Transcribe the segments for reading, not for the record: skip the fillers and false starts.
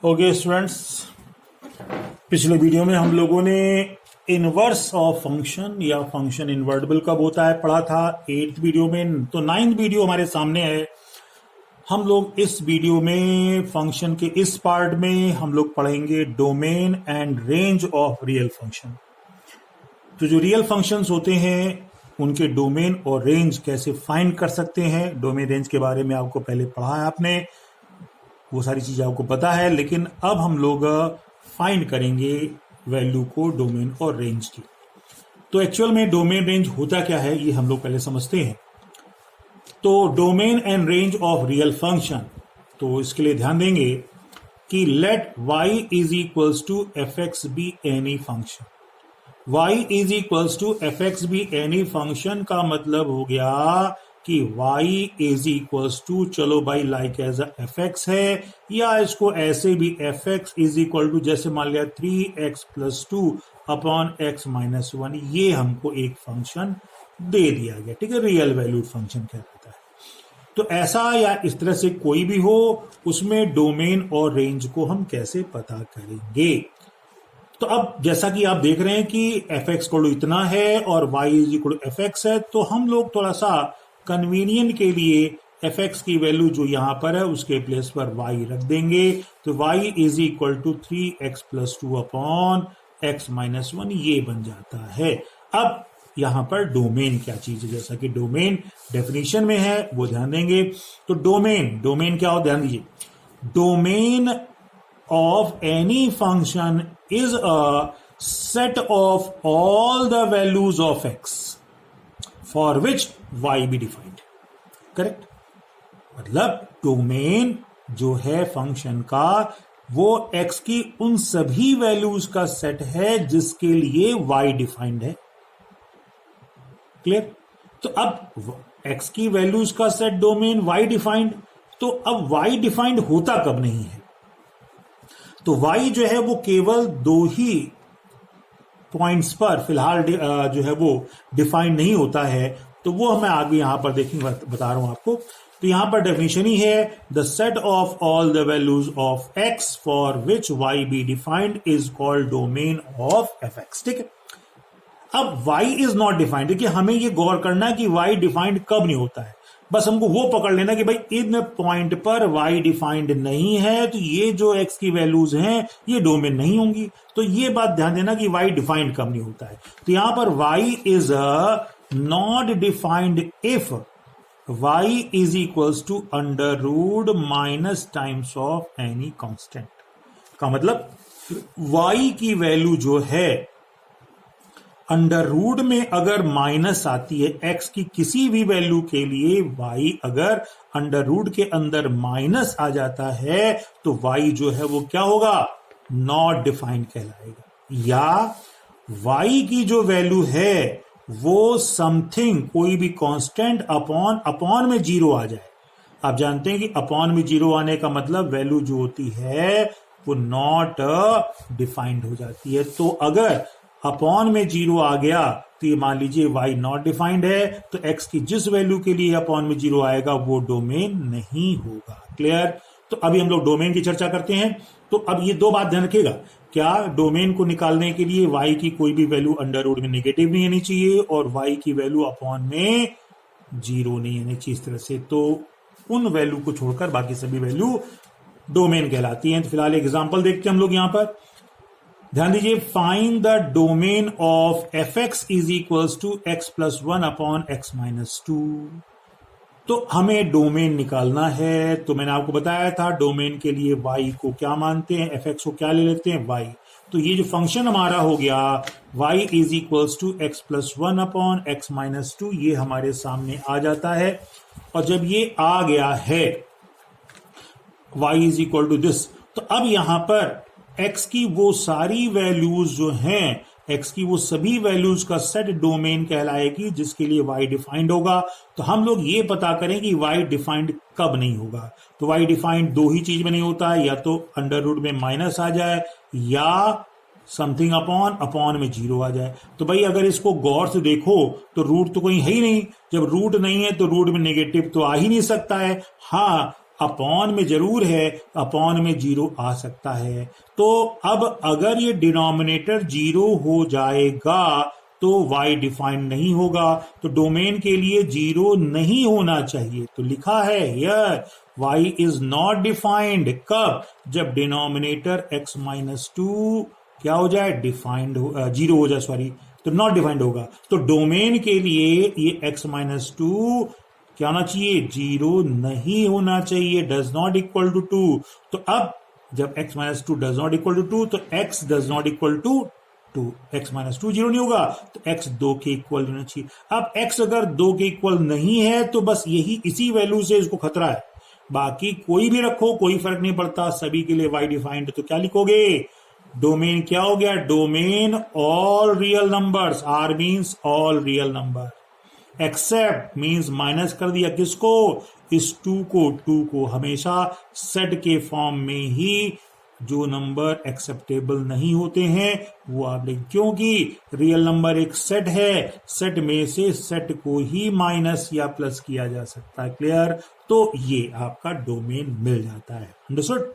Okay students, पिछले video में हम लोगों ने इनवर्स ऑफ फंक्शन या फंक्शन इनवर्टिबल कब होता है पढ़ा था 8th वीडियो में। तो 9th वीडियो हमारे सामने है। हम लोग इस वीडियो में फंक्शन के इस पार्ट में हम लोग पढ़ेंगे domain and range of real function. तो जो रियल फंक्शंस होते हैं उनके डोमेन और रेंज कैसे फाइंड कर सकते हैं। डोमेन रेंज के बारे में आपको पहले पढ़ा है आपने, वो सारी चीजें आपको पता है, लेकिन अब हम लोग फाइंड करेंगे वैल्यू को डोमेन और रेंज की। तो एक्चुअल में डोमेन रेंज होता क्या है ये हम लोग पहले समझते हैं। तो domain and range of real function, तो इसके लिए ध्यान देंगे कि let y is equals to f x be any function. y is equals to f x be any function का मतलब हो गया कि y इज इक्वल्स टू, चलो भाई लाइक एज एफ एक्स है, या इसको ऐसे भी f x is equal to जैसे मान लिया 3x plus 2 upon x minus 1, ये हमको एक फंक्शन दे दिया गया। ठीक है, रियल वैल्यूड फंक्शन कहलाता है। तो ऐसा या इस तरह से कोई भी हो, उसमें डोमेन और रेंज को हम कैसे पता करेंगे। तो अब जैसा कि आप देख रहे हैं कि एफ एक्स को इतना है और y is equal to f x है, तो हम लोग थोड़ा सा कन्वीनियंट के लिए एफ एक्स की वैल्यू जो यहां पर है उसके प्लेस पर y रख देंगे। तो y is equal to 3x plus 2 upon x minus 1, ये बन जाता है। अब यहां पर डोमेन क्या चीज है, जैसा कि डोमेन डेफिनेशन में है वो ध्यान देंगे। तो डोमेन क्या हो, ध्यान दीजिए। Domain of any function is a set of all the values of x for which y be defined. Correct, मतलब डोमेन जो है फंक्शन का वो x की उन सभी वैल्यूज का सेट है जिसके लिए y डिफाइंड है। क्लियर। तो अब x की वैल्यूज का सेट डोमेन y डिफाइंड, तो अब y डिफाइंड होता कब नहीं है। तो y जो है वो केवल दो ही पॉइंट्स पर फिलहाल जो है वो डिफाइंड नहीं होता है। तो वो हमें आगे यहां पर देखेंगे, बता रहा हूं आपको। तो यहां पर डेफिनेशन ही है the set of all the values of x for which y be defined is called domain of f x. ठीक है, अब y इज नॉट डिफाइंड। देखिए हमें ये गौर करना है कि y डिफाइंड कब नहीं होता है। बस हमको वो पकड़ लेना कि भाई इन पॉइंट पर y डिफाइंड नहीं है, तो ये जो x की वैल्यूज हैं ये डोमेन नहीं होंगी। तो ये बात ध्यान देना कि y डिफाइंड कब नहीं होता है। तो यहां पर y is not defined if y is equals to under root minus times of any constant. का मतलब y की वैल्यू जो है अंडर रूट में अगर माइनस आती है x की किसी भी वैल्यू के लिए, y अगर अंडर रूट के अंदर माइनस आ जाता है तो y जो है वो क्या होगा, नॉट डिफाइंड कहलाएगा। या y की जो वैल्यू है वो समथिंग, कोई भी कांस्टेंट अपॉन में जीरो आ जाए। आप जानते हैं कि अपॉन में जीरो आने का मतलब वैल्यू जो होती है वो नॉट डिफाइंड हो जाती है। तो अगर अपॉन में जीरो आ गया तो ये मान लीजिए y नॉट डिफाइंड है, तो x की जिस वैल्यू के लिए अपॉन में जीरो आएगा वो डोमेन नहीं होगा। क्लियर। तो अभी हम लोग डोमेन की चर्चा करते हैं। तो अब ये दो बात ध्यान रखिएगा, क्या डोमेन को निकालने के लिए y की कोई भी वैल्यू अंडर रूट में नेगेटिव नहीं आनी चाहिए और y की वैल्यू अपॉन में जीरो नहीं आनी चाहिए इस तरह से। तो उन वैल्यू को छोड़कर बाकी सभी वैल्यू डोमेन कहलाती हैं। तो फिलहाल एग्जाम्पल देखते हैं हम लोग यहां पर। ध्यान दीजिए, find the domain of f x is equals to x plus 1 upon x minus 2। तो हमें डोमेन निकालना है। तो मैंने आपको बताया था डोमेन के लिए y को क्या मानते हैं, एफ एक्स को क्या ले लेते हैं, y। तो ये जो फंक्शन हमारा हो गया y is equals to x plus 1 upon x minus 2, ये हमारे सामने आ जाता है। और जब ये आ गया है y is equal to this, तो अब यहां पर x की वो सारी वैल्यूज जो हैं, x की वो सभी वैल्यूज का सेट डोमेन कहलाएगी जिसके लिए y डिफाइंड होगा। तो हम लोग ये पता करें कि y डिफाइंड कब नहीं होगा। तो y डिफाइंड दो ही चीज में नहीं होता है, या तो अंडर रूट में माइनस आ जाए या समथिंग अपॉन में जीरो आ जाए। तो भाई अगर इसको गौर से देखो तो रूट तो कोई है ही नहीं। जब रूट नहीं है तो रूट में नेगेटिव तो आ ही नहीं सकता है। हाँ, अपॉन में जरूर है, अपॉन में 0 आ सकता है। तो अब अगर ये डिनोमिनेटर 0 हो जाएगा तो y डिफाइंड नहीं होगा, तो डोमेन के लिए 0 नहीं होना चाहिए। तो लिखा है here y is not defined, कब? जब डिनोमिनेटर x माइनस 2 क्या हो जाए, डिफाइंड 0 हो जाए, सॉरी, तो नॉट डिफाइंड होगा। तो डोमेन के लिए ये x माइनस 2 क्या होना चाहिए, 0 नहीं होना चाहिए, डज नॉट इक्वल टू 2। तो अब जब x minus 2 does not equal to 2 तो x does not equal to 2, x minus 2 0 नहीं होगा, तो x 2 के इक्वल होना चाहिए। अब x अगर 2 के इक्वल नहीं है तो बस यही इसी वैल्यू से इसको खतरा है, बाकी कोई भी रखो कोई फर्क नहीं पड़ता, सभी के लिए y डिफाइंड। तो क्या लिखोगे, डोमेन क्या हो गया, domain all real numbers, R means all real number, except means minus कर दिया किसको, इस 2 को हमेशा सेट के फॉर्म में ही जो नंबर एक्सेप्टेबल नहीं होते हैं वो आप लिख, क्योंकि रियल नंबर एक सेट है, सेट में से सेट को ही माइनस या प्लस किया जा सकता है, क्लियर। तो ये आपका डोमेन मिल जाता है, अंडरस्टूड।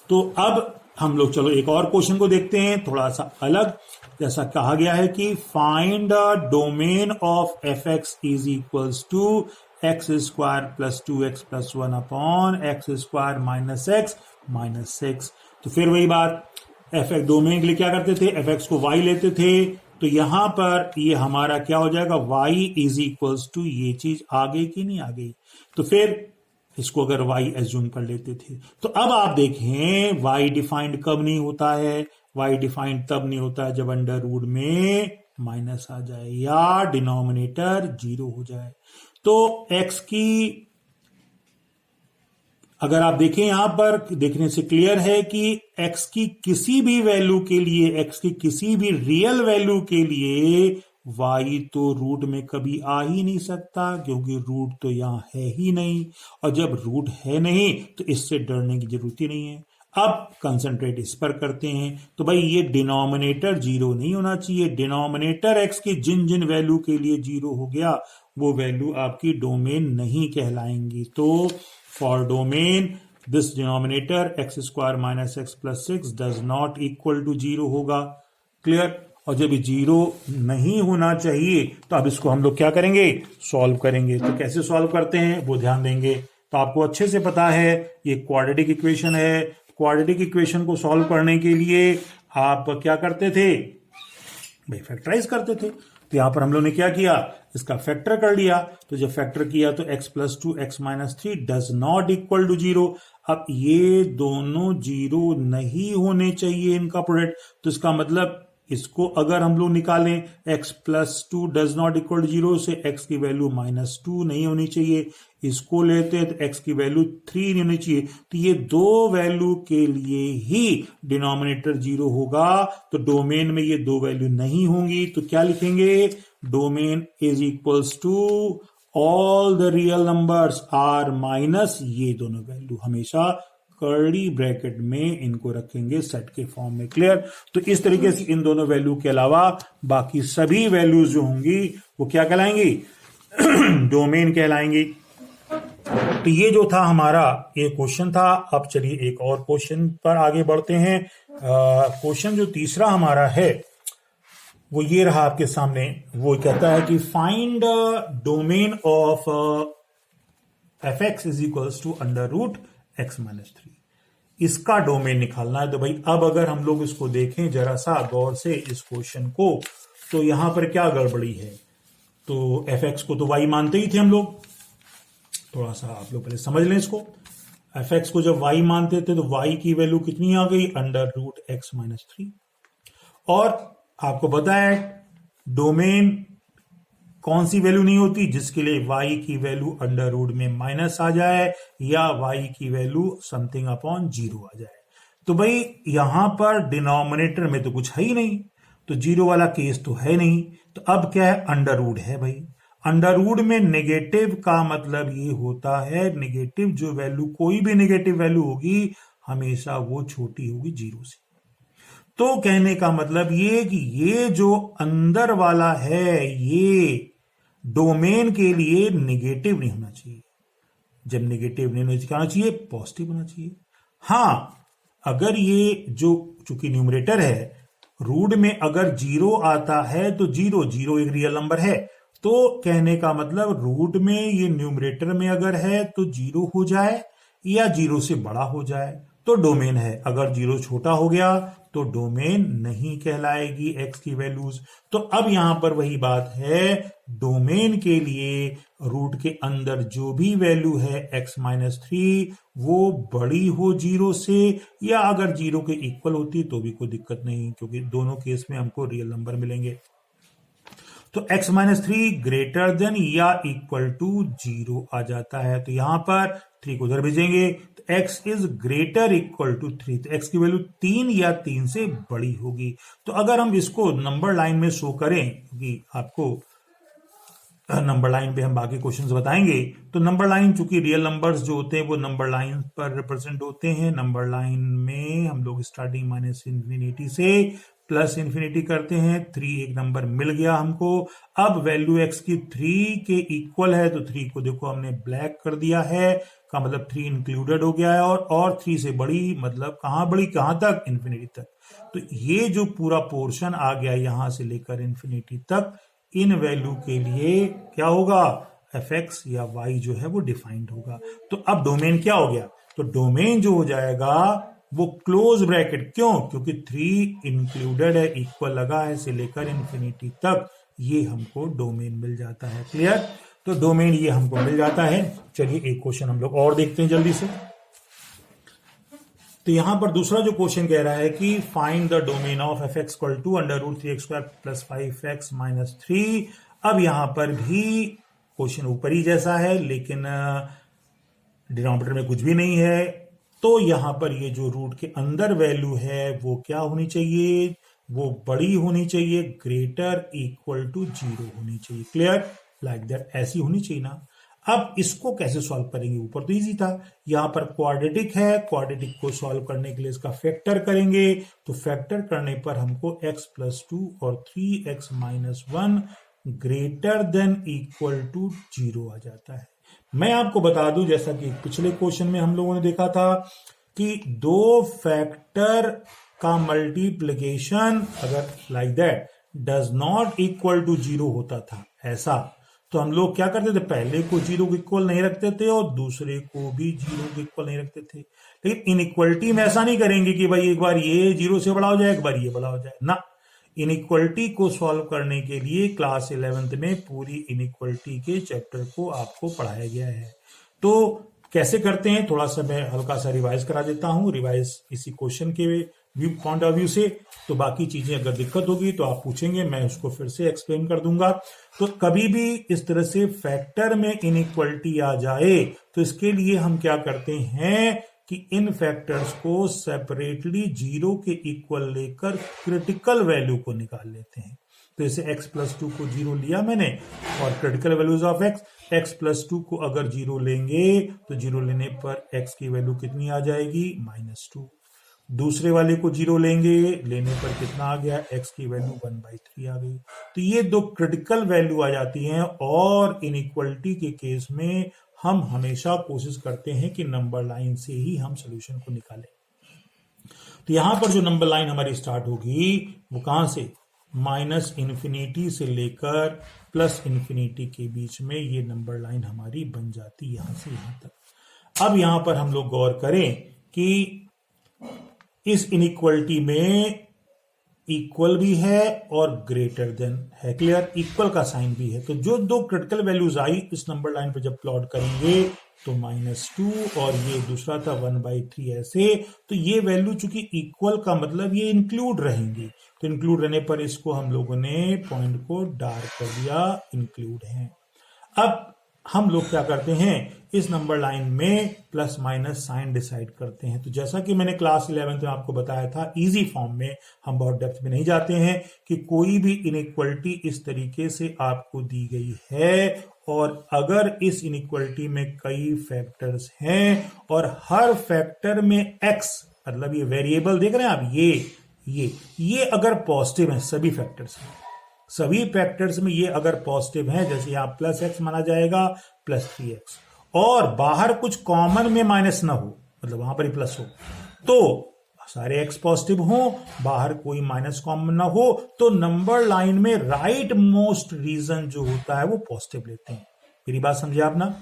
तो अब हम लोग चलो एक और क्वेश्चन को देखते हैं, थोड़ा सा अलग। जैसा कहा गया है कि find the domain of f x is equals to x square plus 2x plus 1 upon x square minus x minus 6। तो फिर वही बात, एफ एक्स डोमेन के लिए क्या करते थे, एफ एक्स को y लेते थे, तो यहां पर ये हमारा क्या हो जाएगा, y इज इक्वल्स टू, ये चीज आ गई कि नहीं आ गई, तो फिर इसको अगर y एज्यूम कर लेते थे। तो अब आप देखें y डिफाइंड कब नहीं होता है, y डिफाइंड तब नहीं होता है जब अंडर रूट में माइनस आ जाए या डिनोमिनेटर 0 हो जाए। तो x की अगर आप देखें यहां पर देखने से क्लियर है कि x की किसी भी वैल्यू के लिए, x की किसी भी रियल वैल्यू के लिए y तो रूट में कभी आ ही नहीं सकता, क्योंकि रूट तो यहां है ही नहीं, और जब रूट है नहीं तो इससे डरने की जरूरत ही नहीं है। अब कंसंट्रेट इस पर करते हैं, तो भाई ये डिनोमिनेटर 0 नहीं होना चाहिए, डिनोमिनेटर x की जिन जिन वैल्यू के लिए 0 हो गया वो वैल्यू आपकी डोमेन नहीं कहलाएंगी। तो for domain this denominator x square minus x plus 6 does not equal to 0 होगा, क्लियर। और जब 0 नहीं होना चाहिए तो अब इसको हम लोग क्या करेंगे, सॉल्व करेंगे। तो कैसे सॉल्व करते हैं वो ध्यान देंगे। तो आपको अच्छे से पता है ये क्वाड्रेटिक इक्वेशन है, क्वाड्रेटिक इक्वेशन को सॉल्व करने के लिए आप क्या करते थे भाई, फैक्टराइज करते थे। तो यहां पर हम लोग ने क्या किया, इसका फैक्टर कर लिया, तो जब फैक्टर किया तो x plus 2 x minus 3 does not equal to 0। अब ये दोनों 0 नहीं होने चाहिए इनका प्रोडक्ट, तो इसका मतलब इसको अगर हम लोग निकालें x plus 2 does not equal to 0 से x की वैल्यू माइनस 2 नहीं होनी चाहिए, इसको लेते हैं तो x की वैल्यू 3 नहीं होनी चाहिए। तो ये दो वैल्यू के लिए ही डिनोमिनेटर 0 होगा, तो डोमेन में ये दो वैल्यू नहीं होंगी। तो क्या लिखेंगे, domain is equals to all the real numbers R minus ये दोनों वैल्यू, हमेशा कर्ली ब्रैकेट में इनको रखेंगे सेट के फॉर्म में, क्लियर। तो इस तरीके से इन दोनों वैल्यू के अलावा बाकी सभी वैल्यूज जो होंगी वो क्या कहलाएंगी, डोमेन कहलाएंगी। तो ये जो था हमारा ये क्वेश्चन था। अब चलिए एक और क्वेश्चन पर आगे बढ़ते हैं। क्वेश्चन जो तीसरा हमारा है वो ये रहा आपके सामने, वो कहता है कि find domain of f x is equals to under root x minus 3, इसका डोमेन निकालना है। तो भाई अब अगर हम लोग इसको देखें जरा सा गौर से इस क्वेश्चन को, तो यहां पर क्या गड़बड़ी है, तो एफ एक्स को तो वाई मानते ही थे हम लोग, थोड़ा सा आप लोग पहले समझ लें इसको। एफ एक्स को जब वाई मानते थे तो वाई की वैल्यू कितनी आ गई, अंडर रूट एक्स माइनस 3। और आपको पता है डोमेन कौन सी वैल्यू नहीं होती, जिसके लिए y की वैल्यू अंडर रूट में माइनस आ जाए या y की वैल्यू समथिंग अपॉन 0 आ जाए। तो भाई यहां पर डिनोमिनेटर में तो कुछ है ही नहीं, तो 0 वाला केस तो है नहीं, तो अब क्या है, अंडर रूट है भाई। अंडर रूट में नेगेटिव का मतलब ये होता है, नेगेटिव जो वैल्यू, कोई भी नेगेटिव वैल्यू होगी हमेशा वो छोटी होगी 0 से। तो कहने का मतलब ये कि ये जो अंदर वाला है ये डोमेन के लिए नेगेटिव नहीं होना चाहिए, जब नेगेटिव नहीं क्या होना चाहिए, पॉजिटिव होना चाहिए। हाँ, अगर ये जो चूंकि न्यूमरेटर है, रूट में अगर 0 आता है तो 0 0 एक रियल नंबर है, तो कहने का मतलब रूट में ये न्यूमरेटर में अगर है तो 0 हो जाए या 0 से बड़ा हो जाए तो डोमेन है। अगर 0 छोटा हो गया तो डोमेन नहीं कहलाएगी एक्स की वैल्यूज। तो अब यहां पर वही बात है, डोमेन के लिए रूट के अंदर जो भी वैल्यू है x-3 वो बड़ी हो 0 से, या अगर 0 के इक्वल होती तो भी कोई दिक्कत नहीं, क्योंकि दोनों केस में हमको रियल नंबर मिलेंगे। तो x-3 ग्रेटर देन या इक्वल टू 0 आ जाता है, तो यहां पर 3 को उधर भेजेंगे तो x इज ग्रेटर इक्वल टू 3, तो x की वैल्यू 3 या 3 से बड़ी होगी। तो अगर हम इसको नंबर लाइन में शो करें, क्योंकि आपको नंबर लाइन पे हम बाकी क्वेश्चंस बताएंगे, तो नंबर लाइन चूंकि रियल नंबर्स जो होते हैं वो नंबर लाइन पर रिप्रेजेंट होते हैं। नंबर लाइन में हम लोग स्टार्टिंग -∞ से +∞ करते हैं। 3 एक नंबर मिल गया हमको। अब वैल्यू x की 3 के इक्वल है, तो 3 को देखो हमने ब्लैक कर दिया है, का मतलब 3 इंक्लूडेड हो गया है, और 3 से बड़ी मतलब कहां बड़ी, कहां तक, इन्फिनिटी तक। तो ये जो पूरा पोर्शन आ गया यहां से लेकर इन्फिनिटी तक, इन वैल्यू के लिए क्या होगा, fx या y जो है वो डिफाइंड होगा। तो अब डोमेन क्या हो गया, तो डोमेन जो हो जाएगा वो क्लोज ब्रैकेट, क्यों, क्योंकि 3 इंक्लूडेड है, इक्वल लगा है, से लेकर इन्फिनिटी तक ये हमको डोमेन मिल जाता है। क्लियर, तो डोमेन ये हमको मिल जाता है। चलिए एक क्वेश्चन हम लोग और देखते हैं जल्दी से। तो यहां पर दूसरा जो क्वेश्चन कह रहा है कि find the domain of fx equal to √3x² + 5x - 3। अब यहां पर भी क्वेश्चन ऊपर ही जैसा है, लेकिन डिनोमिनेटर में कुछ भी नहीं है। तो यहां पर ये जो रूट के अंदर वैल्यू है वो क्या होनी चाहिए, वो बड़ी होनी चाहिए, ग्रेटर इक्वल टू 0 होनी चाहिए। क्लियर, लाइक दैट, ऐसी होनी चाहिए ना। अब इसको कैसे सॉल्व करेंगे, ऊपर तो इजी था, यहां पर क्वाड्रेटिक है, क्वाड्रेटिक को सॉल्व करने के लिए इसका फैक्टर करेंगे, तो फैक्टर करने पर हमको x + 2 और 3x - 1 greater than equal to 0 आ जाता है। मैं आपको बता दूं, जैसा कि पिछले क्वेश्चन में हम लोगों ने देखा था कि दो फैक्टर का मल्टीप्लिकेशन अगर like that does not equal to 0 होता था, ऐसा, तो हम लोग क्या करते थे, पहले को 0 के इक्वल नहीं रखते थे और दूसरे को भी 0 के इक्वल नहीं रखते थे। लेकिन इनइक्वलिटी में ऐसा नहीं करेंगे कि भाई एक बार ये 0 से बड़ा हो जाए, एक बार ये बड़ा हो जाए ना। इनइक्वलिटी को सॉल्व करने के लिए क्लास 11th में पूरी इनइक्वलिटी के चैप्टर को आपको पढ़ाया गया है। तो कैसे करते हैं, थोड़ा सा मैं हल्का सा रिवाइज करा देता हूं, रिवाइज इसी क्वेश्चन के व्यू पॉइंट ऑफ व्यू से। तो बाकी चीजें अगर दिक्कत होगी तो आप पूछेंगे, मैं उसको फिर से एक्सप्लेन कर दूंगा। तो कभी भी इस तरह से फैक्टर में इनइक्वलिटी आ जाए तो इसके लिए हम क्या करते हैं कि इन फैक्टर्स को सेपरेटली 0 के इक्वल लेकर क्रिटिकल वैल्यू को निकाल लेते हैं। तो इसे x + 2 को 0 लिया मैंने, और क्रिटिकल वैल्यूज ऑफ x + 2 को अगर 0 लेंगे तो 0 लेने पर x की वैल्यू कितनी आ जाएगी, -2। दूसरे वाले को 0 लेने पर कितना आ गया, x की वैल्यू 1/3 आ गई। तो ये दो क्रिटिकल वैल्यू आ जाती हैं, और इनइक्वलिटी के केस में हम हमेशा कोशिश करते हैं कि नंबर लाइन से ही हम सोल्यूशन को निकालें। तो यहां पर जो नंबर लाइन हमारी स्टार्ट होगी वो कहां से, -∞ से लेकर +∞ के बीच में ये नंबर लाइन हमारी बन जाती, यहां से यहां तक। अब यहां पर हम लोग गौर करें कि इस इनइक्वलिटी में इक्वल भी है और ग्रेटर देन है। क्लियर, इक्वल का साइन भी है। तो जो दो क्रिटिकल वैल्यूज आई इस नंबर लाइन पर जब प्लॉट करेंगे तो -2 और ये दूसरा था 1/3 ऐसे, तो ये वैल्यू चूंकि इक्वल का मतलब ये इंक्लूड रहेंगी, तो इंक्लूड रहने पर इसको हम लोगों ने पॉइंट को डार्क कर दिया, इंक्लूड है। अब हम लोग क्या करते हैं, इस नंबर लाइन में प्लस माइनस साइन डिसाइड करते हैं। तो जैसा कि मैंने क्लास 11 में आपको बताया था, इजी फॉर्म में, हम बहुत डेप्थ में नहीं जाते हैं, कि कोई भी इनइक्वलिटी इस तरीके से आपको दी गई है और अगर इस इनइक्वलिटी में कई फैक्टर्स हैं और हर फैक्टर में x, मतलब ये वेरिएबल देख रहे हैं आप, ये अगर पॉजिटिव है, सभी फैक्टर्स में ये अगर पॉजिटिव है, जैसे यहां +x माना जाएगा +3x, और बाहर कुछ कॉमन में माइनस ना हो, मतलब वहां पर ही प्लस हो, तो सारे एक्स पॉजिटिव हो, बाहर कोई माइनस कॉमन ना हो, तो नंबर लाइन में राइट मोस्ट रीजन जो होता है वो पॉजिटिव लेते हैं। मेरी बात समझे आप ना?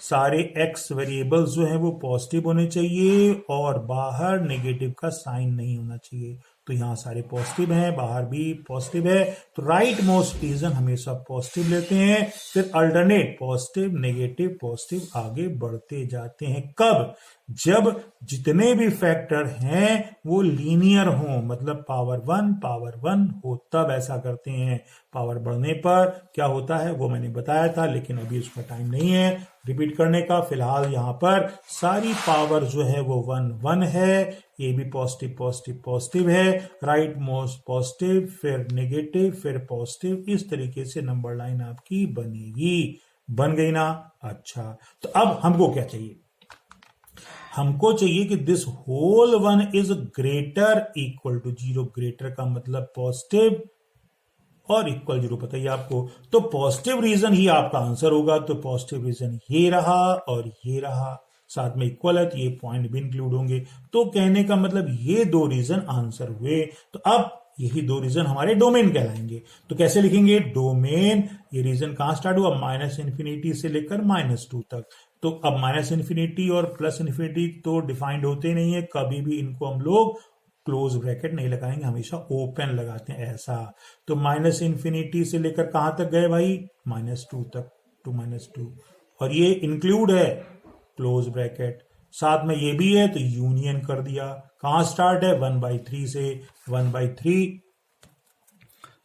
सारे एक्स वेरिएबल्स जो है वो पॉजिटिव होने चाहिए और बाहर नेगेटिव का साइन नहीं होना चाहिए। तो यहां सारे पॉजिटिव हैं, बाहर भी पॉजिटिव है, तो राइट मोस्ट रीजन हमेशा पॉजिटिव लेते हैं। फिर अल्टरनेट पॉजिटिव नेगेटिव पॉजिटिव आगे बढ़ते जाते हैं। कब? जब जितने भी फैक्टर हैं वो लीनियर हो, मतलब पावर 1 हो, तब ऐसा करते हैं। पावर बढ़ने पर क्या होता है वो मैंने बताया था, लेकिन अभी उसका टाइम नहीं है रिपीट करने का। फिलहाल यहां पर सारी पावर जो है वो 1 है, ये भी पॉजिटिव पॉजिटिव पॉजिटिव है, राइट मोस्ट पॉजिटिव, फिर नेगेटिव, फिर पॉजिटिव। इस तरीके से नंबर लाइन आपकी बनेगी। बन गई ना? अच्छा, तो अब हमको क्या चाहिए? हमको चाहिए कि this whole one is greater equal to 0। Greater का मतलब पॉजिटिव और इक्वल 0 पता ही आपको, तो पॉजिटिव रीजन ही आपका आंसर होगा। तो पॉजिटिव रीजन ये रहा और ये रहा, साथ में इक्वल है तो ये पॉइंट भी इंक्लूड होंगे। तो कहने का मतलब ये दो रीजन आंसर हुए। तो अब यही दो रीजन हमारे डोमेन कहलाएंगे। तो कैसे लिखेंगे डोमेन? ये रीजन कहां स्टार्ट हुआ? -∞ से लेकर -2 तक। तो अब -∞ और +∞ तो डिफाइंड होते नहीं है, कभी भी इनको हम लोग क्लोज ब्रैकेट नहीं लगाएंगे, हमेशा ओपन लगाते हैं ऐसा। तो -∞ से लेकर कहां तक गए भाई? -2 तक, टू -2, और ये इंक्लूड है क्लोज ब्रैकेट, साथ में ये भी है तो यूनियन कर दिया। कहां स्टार्ट है? 1/3 से। 1/3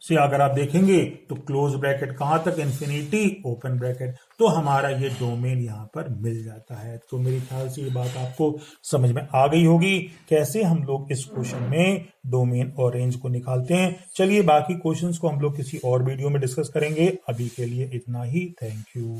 से अगर आप देखेंगे तो क्लोज ब्रैकेट कहां तक? Infinity, open bracket. तो हमारा ये डोमेन यहां पर मिल जाता है। तो मेरे ख्याल से ये बात आपको समझ में आ गई होगी कैसे हम लोग इस क्वेश्चन में डोमेन और रेंज को निकालते हैं। चलिए बाकी क्वेश्चंस को हम लोग किसी और वीडियो में डिस्कस करेंगे। अभी के लिए इतना ही। Thank you.